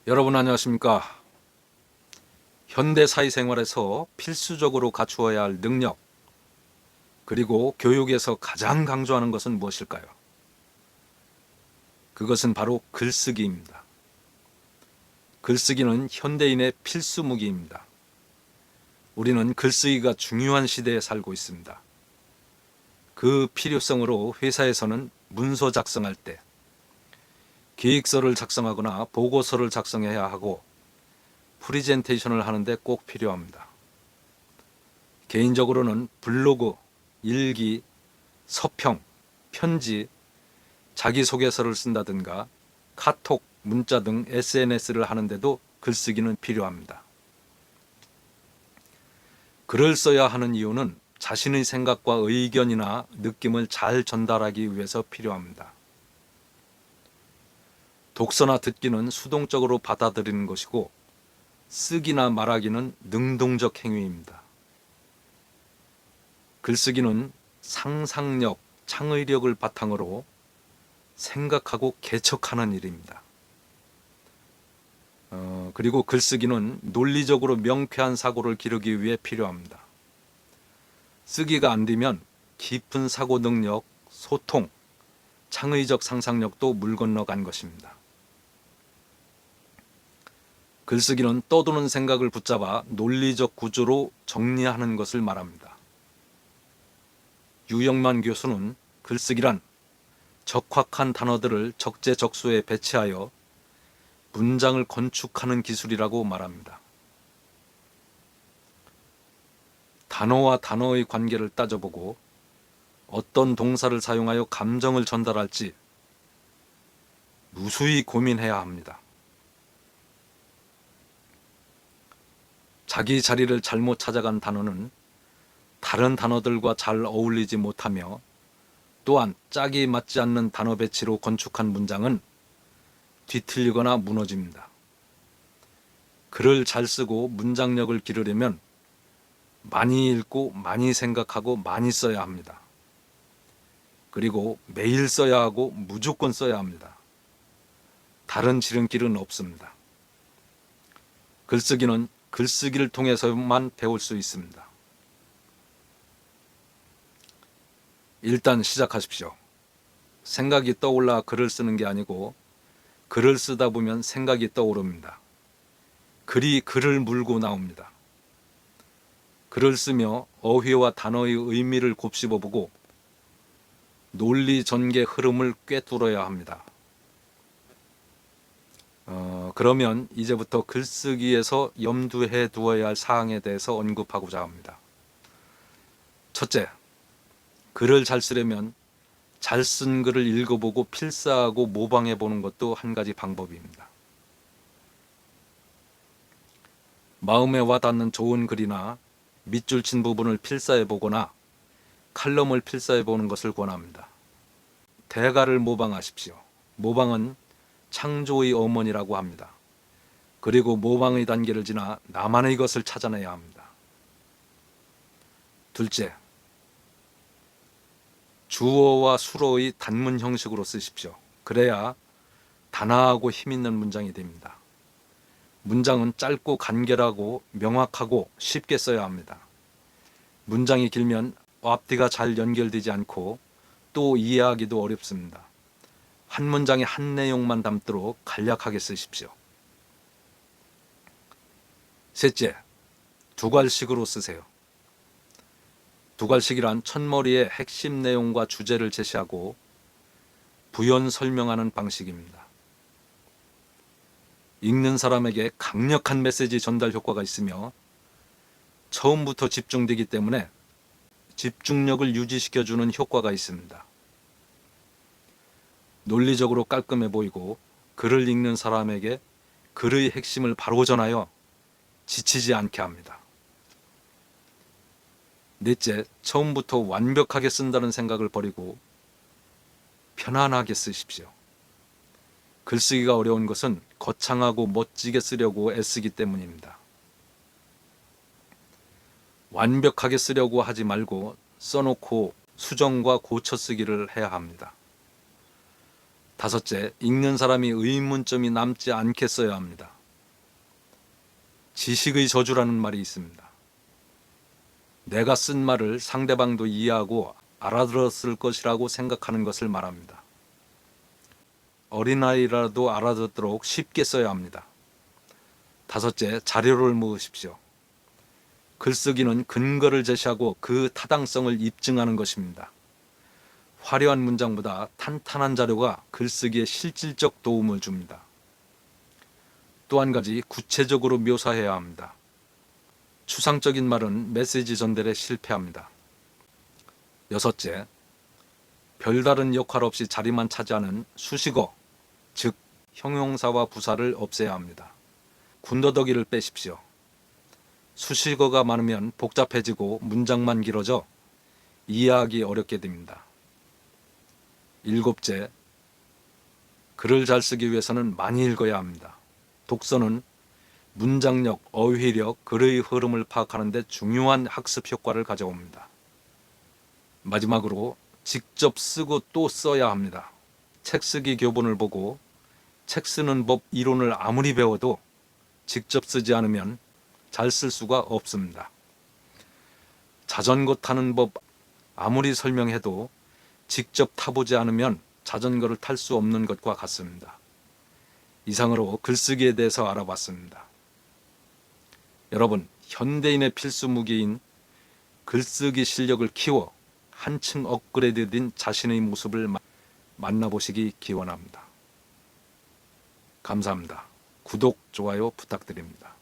여러분 안녕하십니까? 현대 사회생활에서 필수적으로 갖추어야 할 능력, 그리고 교육에서 가장 강조하는 것은 무엇일까요? 그것은 바로 글쓰기입니다. 글쓰기는 현대인의 필수 무기입니다. 우리는 글쓰기가 중요한 시대에 살고 있습니다. 그 필요성으로 회사에서는 문서 작성할 때, 계획서를 작성하거나 보고서를 작성해야 하고 프리젠테이션을 하는데 꼭 필요합니다. 개인적으로는 블로그, 일기, 서평, 편지, 자기소개서를 쓴다든가 카톡, 문자 등 SNS를 하는데도 글쓰기는 필요합니다. 글을 써야 하는 이유는 자신의 생각과 의견이나 느낌을 잘 전달하기 위해서 필요합니다. 독서나 듣기는 수동적으로 받아들이는 것이고 쓰기나 말하기는 능동적 행위입니다. 글쓰기는 상상력, 창의력을 바탕으로 생각하고 개척하는 일입니다. 그리고 글쓰기는 논리적으로 명쾌한 사고를 기르기 위해 필요합니다. 쓰기가 안 되면 깊은 사고 능력, 소통, 창의적 상상력도 물 건너간 것입니다. 글쓰기는 떠도는 생각을 붙잡아 논리적 구조로 정리하는 것을 말합니다. 유영만 교수는 글쓰기란 적확한 단어들을 적재적소에 배치하여 문장을 건축하는 기술이라고 말합니다. 단어와 단어의 관계를 따져보고 어떤 동사를 사용하여 감정을 전달할지 무수히 고민해야 합니다. 자기 자리를 잘못 찾아간 단어는 다른 단어들과 잘 어울리지 못하며 또한 짝이 맞지 않는 단어 배치로 건축한 문장은 뒤틀리거나 무너집니다. 글을 잘 쓰고 문장력을 기르려면 많이 읽고 많이 생각하고 많이 써야 합니다. 그리고 매일 써야 하고 무조건 써야 합니다. 다른 지름길은 없습니다. 글쓰기는 글쓰기를 통해서만 배울 수 있습니다. 일단 시작하십시오. 생각이 떠올라 글을 쓰는 게 아니고 글을 쓰다 보면 생각이 떠오릅니다. 글이 글을 물고 나옵니다. 글을 쓰며 어휘와 단어의 의미를 곱씹어보고 논리 전개 흐름을 꿰뚫어야 합니다. 그러면 이제부터 글쓰기에서 염두해 두어야 할 사항에 대해서 언급하고자 합니다. 첫째, 글을 잘 쓰려면 잘 쓴 글을 읽어보고 필사하고 모방해 보는 것도 한 가지 방법입니다. 마음에 와닿는 좋은 글이나 밑줄 친 부분을 필사해 보거나 칼럼을 필사해 보는 것을 권합니다. 대가를 모방하십시오. 모방은 창조의 어머니라고 합니다. 그리고 모방의 단계를 지나 나만의 것을 찾아내야 합니다. 둘째, 주어와 수어의 단문 형식으로 쓰십시오. 그래야 단아하고 힘있는 문장이 됩니다. 문장은 짧고 간결하고 명확하고 쉽게 써야 합니다. 문장이 길면 앞뒤가 잘 연결되지 않고 또 이해하기도 어렵습니다. 한 문장에 한 내용만 담도록 간략하게 쓰십시오. 셋째, 두괄식으로 쓰세요. 두괄식이란 첫머리에 핵심 내용과 주제를 제시하고 부연 설명하는 방식입니다. 읽는 사람에게 강력한 메시지 전달 효과가 있으며 처음부터 집중되기 때문에 집중력을 유지시켜주는 효과가 있습니다. 논리적으로 깔끔해 보이고 글을 읽는 사람에게 글의 핵심을 바로 전하여 지치지 않게 합니다. 넷째, 처음부터 완벽하게 쓴다는 생각을 버리고 편안하게 쓰십시오. 글쓰기가 어려운 것은 거창하고 멋지게 쓰려고 애쓰기 때문입니다. 완벽하게 쓰려고 하지 말고 써놓고 수정과 고쳐 쓰기를 해야 합니다. 다섯째, 읽는 사람이 의문점이 남지 않게 써야 합니다. 지식의 저주라는 말이 있습니다. 내가 쓴 말을 상대방도 이해하고 알아들었을 것이라고 생각하는 것을 말합니다. 어린아이라도 알아듣도록 쉽게 써야 합니다. 다섯째, 자료를 모으십시오. 글쓰기는 근거를 제시하고 그 타당성을 입증하는 것입니다. 화려한 문장보다 탄탄한 자료가 글쓰기에 실질적 도움을 줍니다. 또 한 가지, 구체적으로 묘사해야 합니다. 추상적인 말은 메시지 전달에 실패합니다. 여섯째, 별다른 역할 없이 자리만 차지하는 수식어, 즉 형용사와 부사를 없애야 합니다. 군더더기를 빼십시오. 수식어가 많으면 복잡해지고 문장만 길어져 이해하기 어렵게 됩니다. 일곱째, 글을 잘 쓰기 위해서는 많이 읽어야 합니다. 독서는 문장력, 어휘력, 글의 흐름을 파악하는 데 중요한 학습 효과를 가져옵니다. 마지막으로 직접 쓰고 또 써야 합니다. 책 쓰기 교본을 보고 책 쓰는 법 이론을 아무리 배워도 직접 쓰지 않으면 잘 쓸 수가 없습니다. 자전거 타는 법 아무리 설명해도 직접 타보지 않으면 자전거를 탈 수 없는 것과 같습니다. 이상으로 글쓰기에 대해서 알아봤습니다. 여러분, 현대인의 필수 무기인 글쓰기 실력을 키워 한층 업그레이드된 자신의 모습을 만나보시기 기원합니다. 감사합니다. 구독, 좋아요 부탁드립니다.